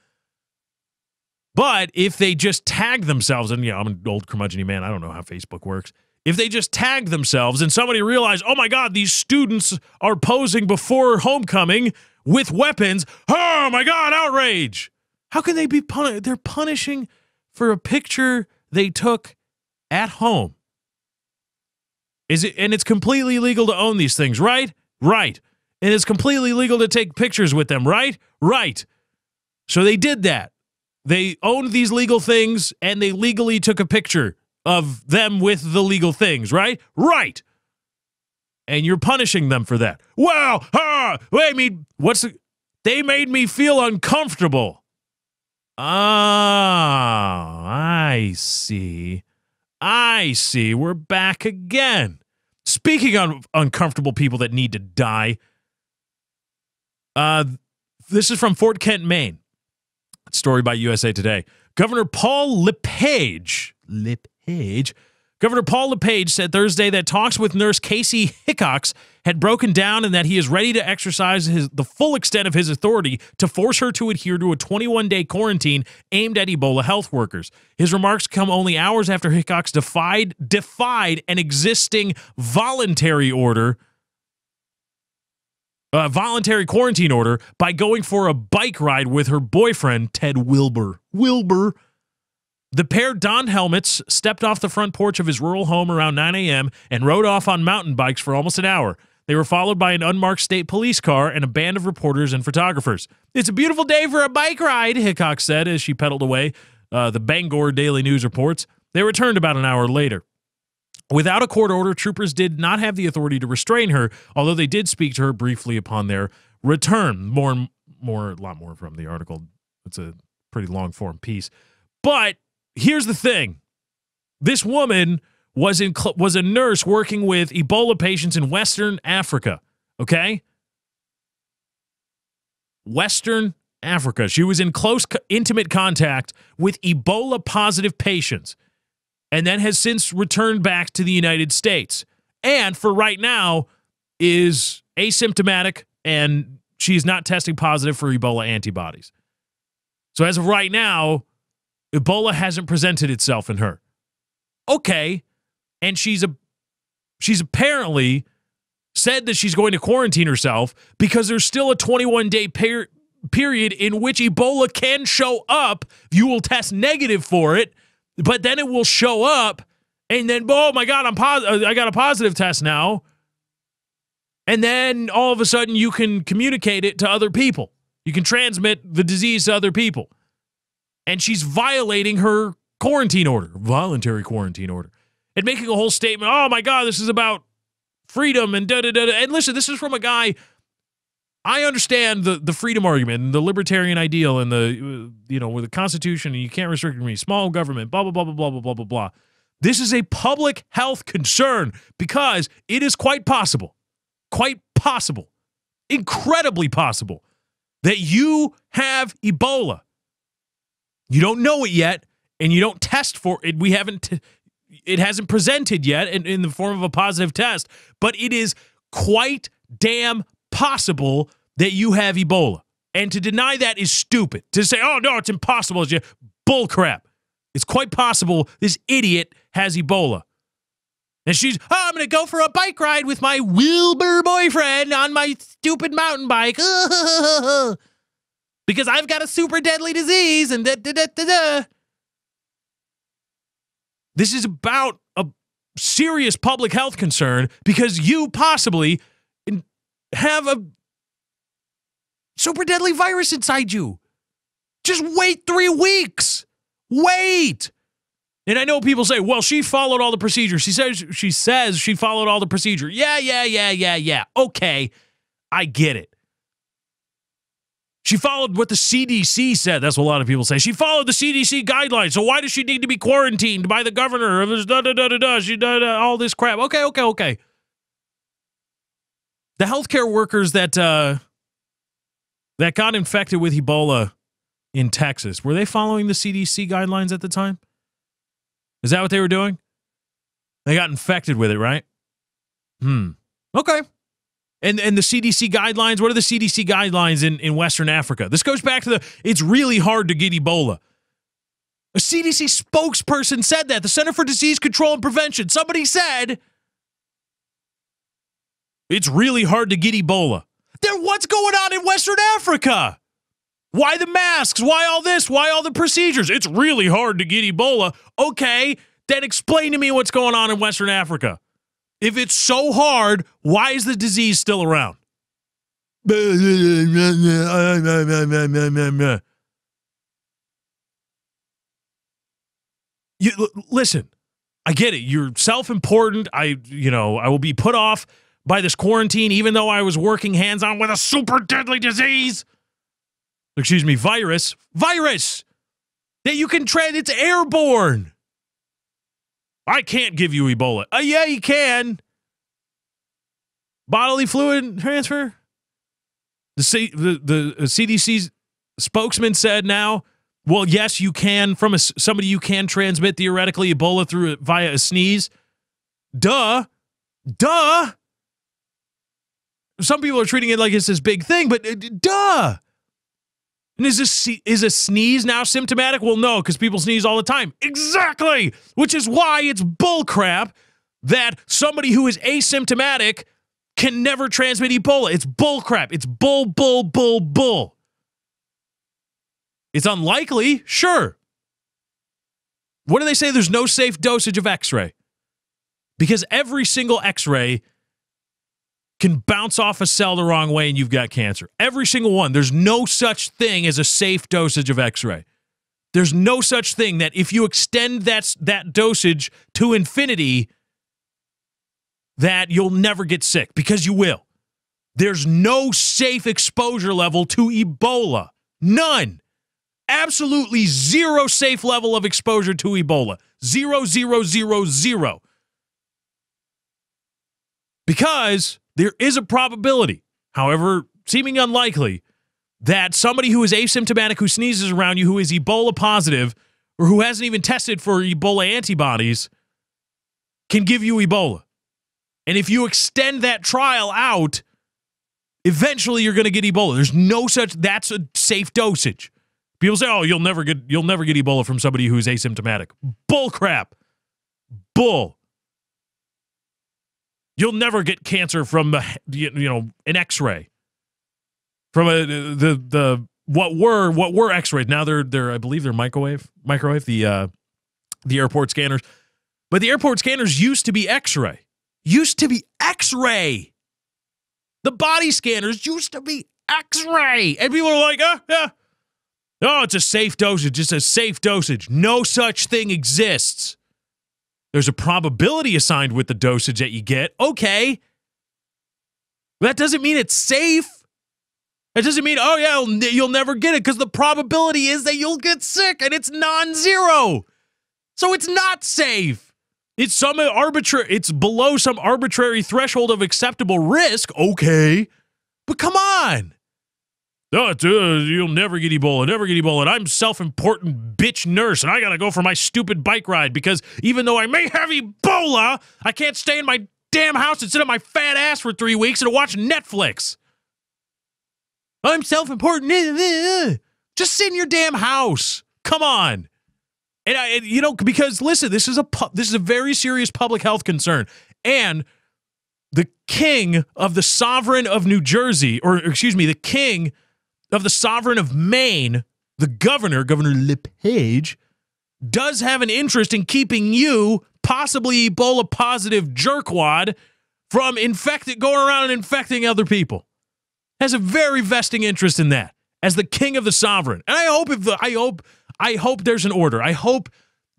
But if they just tag themselves, and I'm an old curmudgeon man, I don't know how Facebook works. If they just tag themselves and somebody realized, oh my God, these students are posing before homecoming with weapons, oh my God, outrage. How can they be punished? They're punishing for a picture they took at home. And it's completely legal to own these things, right? Right. And it's completely legal to take pictures with them, right? Right. So they did that. They owned these legal things, and they legally took a picture of them with the legal things, right? Right. And you're punishing them for that. Well, they made me feel uncomfortable. Oh, I see. We're back again. Speaking of uncomfortable people that need to die, this is from Fort Kent, Maine. Story by USA Today. Governor Paul LePage said Thursday that talks with nurse Casey Hickox had broken down and that he is ready to exercise the full extent of his authority to force her to adhere to a 21-day quarantine aimed at Ebola health workers. His remarks come only hours after Hickox defied an existing voluntary quarantine order by going for a bike ride with her boyfriend, Ted Wilbur. The pair donned helmets, stepped off the front porch of his rural home around 9 a.m., and rode off on mountain bikes for almost an hour. They were followed by an unmarked state police car and a band of reporters and photographers. It's a beautiful day for a bike ride, Hickox said as she pedaled away. The Bangor Daily News reports. They returned about an hour later. Without a court order, troopers did not have the authority to restrain her, although they did speak to her briefly upon their return. A lot more from the article. It's a pretty long-form piece. But here's the thing. This woman was a nurse working with Ebola patients in Western Africa, okay? Western Africa. She was in close, intimate contact with Ebola-positive patients, and then has since returned back to the United States. And for right now is asymptomatic, and she's not testing positive for Ebola antibodies. So as of right now, Ebola hasn't presented itself in her. Okay. And she's apparently said that she's going to quarantine herself because there's still a 21-day period in which Ebola can show up. You will test negative for it, but then it will show up, and then, oh my God, I got a positive test now. And then all of a sudden you can communicate it to other people. You can transmit the disease to other people. And she's violating her quarantine order, voluntary quarantine order, and making a whole statement, oh my God, this is about freedom and da-da-da-da. And listen, this is from a guy, I understand the freedom argument and the libertarian ideal and with the Constitution, and you can't restrict me, small government, blah, blah, blah, blah, blah, blah, blah, blah, blah. This is a public health concern because it is quite possible, incredibly possible that you have Ebola. You don't know it yet, and you don't test for it. It hasn't presented yet in the form of a positive test, but it is quite damn possible that you have Ebola. And to deny that is stupid. To say, oh, no, it's impossible. It's bull crap. It's quite possible this idiot has Ebola. And she's, I'm going to go for a bike ride with my Wilbur boyfriend on my stupid mountain bike. Because I've got a super deadly disease and da-da-da-da-da. This is about serious public health concern because you possibly have a super deadly virus inside you. Just wait 3 weeks. Wait. And I know people say, well, she followed all the procedures. She says she followed all the procedure. Yeah. Okay. I get it. She followed what the CDC said. That's what a lot of people say. She followed the CDC guidelines. So why does she need to be quarantined by the governor? She did all this crap. Okay. The healthcare workers that got infected with Ebola in Texas, were they following the CDC guidelines at the time? Is that what they were doing? They got infected with it, right? Okay. And the CDC guidelines, what are the CDC guidelines in Western Africa? This goes back to it's really hard to get Ebola. A CDC spokesperson said that. The Center for Disease Control and Prevention. Somebody said it's really hard to get Ebola. Then what's going on in Western Africa? Why the masks? Why all this? Why all the procedures? It's really hard to get Ebola. Okay, then explain to me what's going on in Western Africa. If it's so hard, why is the disease still around? Listen, I get it. You're self-important. I will be put off by this quarantine, even though I was working hands-on with a super deadly disease. Virus that you can it's airborne. I can't give you Ebola. Yeah, you can. Bodily fluid transfer. The CDC's spokesman said now, well, yes, you can, from somebody you can transmit theoretically Ebola via a sneeze. Duh. Some people are treating it like it's this big thing, but duh. And is a sneeze now symptomatic? Well, no, because people sneeze all the time. Exactly! Which is why it's bullcrap that somebody who is asymptomatic can never transmit Ebola. It's bullcrap. It's bull. It's unlikely, sure. What do they say? There's no safe dosage of X-ray. Because every single X-ray can bounce off a cell the wrong way and you've got cancer. Every single one. There's no such thing as a safe dosage of X-ray. There's no such thing that if you extend that dosage to infinity, that you'll never get sick, because you will. There's no safe exposure level to Ebola. None. Absolutely zero safe level of exposure to Ebola. 0. Because there is a probability, however seeming unlikely, that somebody who is asymptomatic, who sneezes around you, who is Ebola positive, or who hasn't even tested for Ebola antibodies, can give you Ebola. And if you extend that trial out, eventually you're going to get Ebola. There's no such, that's a safe dosage. People say, oh, you'll never get Ebola from somebody who's asymptomatic. Bull crap. Bull. You'll never get cancer from an X-ray. From what were X-rays. Now they're I believe they're microwave, the airport scanners. But the airport scanners used to be X-ray. The body scanners used to be X-ray. And people are like, yeah. Oh, it's a safe dosage. It's a safe dosage. No such thing exists. There's a probability assigned with the dosage that you get. Okay. That doesn't mean it's safe. That doesn't mean, oh yeah, you'll never get it, because the probability is that you'll get sick, and it's non-zero. So it's not safe. It's it's below some arbitrary threshold of acceptable risk. Okay. But come on. Oh, you'll never get Ebola, And I'm self-important bitch nurse, and I gotta go for my stupid bike ride, because even though I may have Ebola, I can't stay in my damn house and sit on my fat ass for 3 weeks and watch Netflix. I'm self-important. Just sit in your damn house. Come on. And because listen, this is a very serious public health concern. And the king of the sovereign of New Jersey, the king of the sovereign of Maine, the Governor LePage, does have an interest in keeping you possibly Ebola positive jerkwad from going around and infecting other people. Has a very vesting interest in that as the king of the sovereign. And I hope there's an order. I hope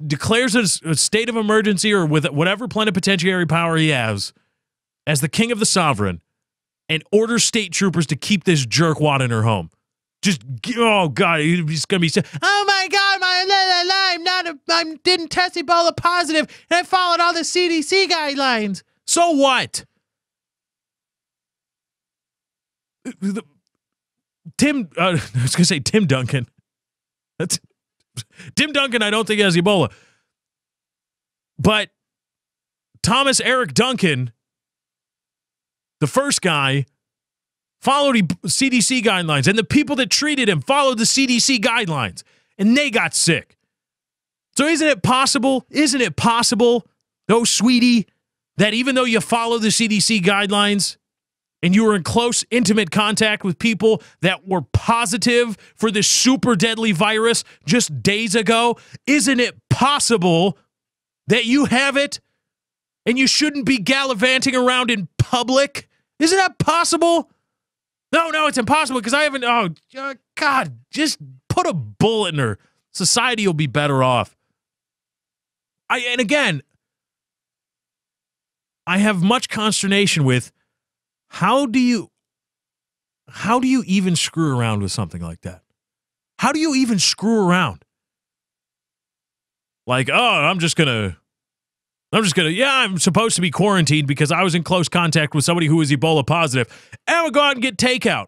declares a state of emergency or with whatever plenipotentiary power he has as the king of the sovereign and orders state troopers to keep this jerkwad in her home. Just, oh God, he's going to be saying, oh my God, I didn't test Ebola positive and I followed all the CDC guidelines. So what? I was going to say Tim Duncan. Tim Duncan, I don't think has Ebola. But Thomas Eric Duncan, the first guy, followed CDC guidelines, and the people that treated him followed the CDC guidelines, and they got sick. So isn't it possible, though, sweetie, that even though you follow the CDC guidelines and you were in close, intimate contact with people that were positive for this super deadly virus just days ago, isn't it possible that you have it and you shouldn't be gallivanting around in public? Isn't that possible? No, it's impossible because I haven't. Oh, God, just put a bullet in her. Society will be better off. And again, I have much consternation with how do you even screw around with something like that? How do you even screw around? Like, oh, I'm supposed to be quarantined because I was in close contact with somebody who was Ebola positive. And I'm going to go out and get takeout.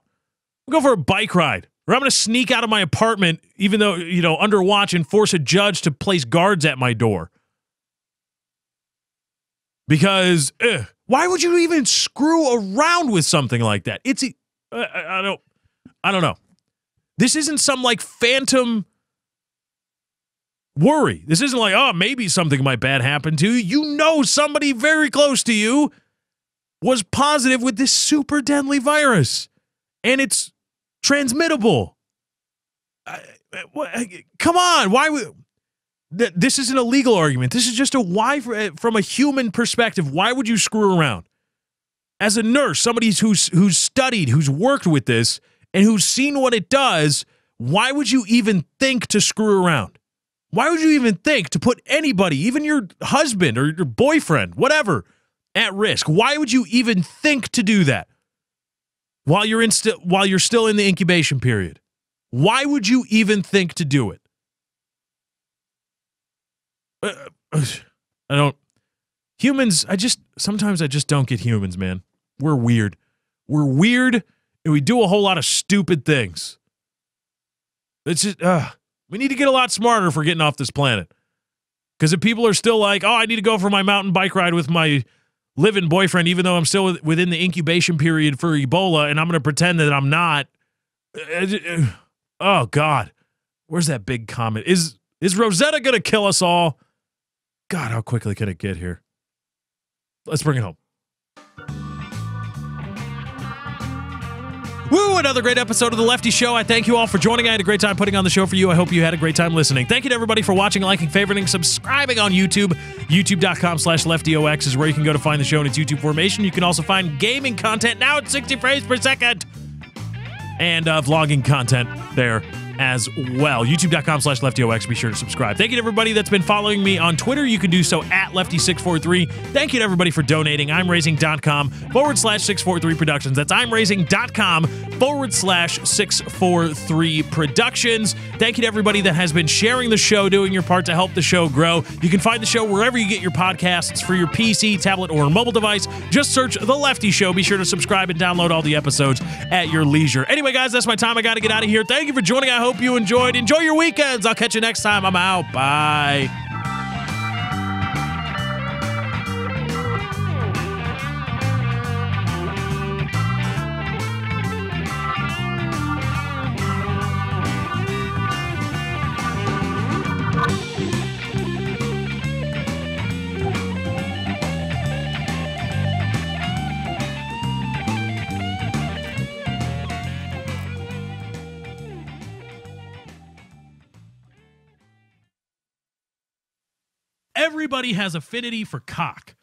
I'll go for a bike ride. Or I'm going to sneak out of my apartment, even though, under watch, and force a judge to place guards at my door. Because, why would you even screw around with something like that? I don't know. This isn't some, phantom worry. This isn't like, oh, maybe something might bad happen to you. Somebody very close to you was positive with this super deadly virus. And it's transmittable. Come on. Why would... This isn't a legal argument. This is just a why from a human perspective. Why would you screw around? As a nurse, somebody who's studied, who's worked with this, and who's seen what it does, why would you even think to screw around? Why would you even think to put anybody, even your husband or your boyfriend, whatever, at risk? Why would you even think to do that while you're still in the incubation period? Why would you even think to do it? Sometimes I just don't get humans, man. We're weird. We're weird, and we do a whole lot of stupid things. It's just, we need to get a lot smarter for getting off this planet. Because if people are still like, oh, I need to go for my mountain bike ride with my live-in boyfriend, even though I'm still within the incubation period for Ebola, and I'm going to pretend that I'm not. Oh, God. Where's that big comment? Is Rosetta going to kill us all? God, how quickly can it get here? Let's bring it home. Woo, another great episode of The Lefty Show. I thank you all for joining. I had a great time putting on the show for you. I hope you had a great time listening. Thank you to everybody for watching, liking, favoriting, subscribing on YouTube. YouTube.com/LeftyOX is where you can go to find the show in its YouTube formation. You can also find gaming content now at 60 frames per second. And vlogging content there as well. YouTube.com/LeftyOX. Be sure to subscribe. Thank you to everybody that's been following me on Twitter. You can do so at Lefty643. Thank you to everybody for donating. I'mRaising.com/643 Productions. That's I'mRaising.com/643 Productions. Thank you to everybody that has been sharing the show, doing your part to help the show grow. You can find the show wherever you get your podcasts for your PC, tablet, or mobile device. Just search The Lefty Show. Be sure to subscribe and download all the episodes at your leisure. Anyway, guys, that's my time. I got to get out of here. Thank you for joining. I hope you enjoyed. Enjoy your weekends. I'll catch you next time. I'm out. Bye. everybody has affinity for cock.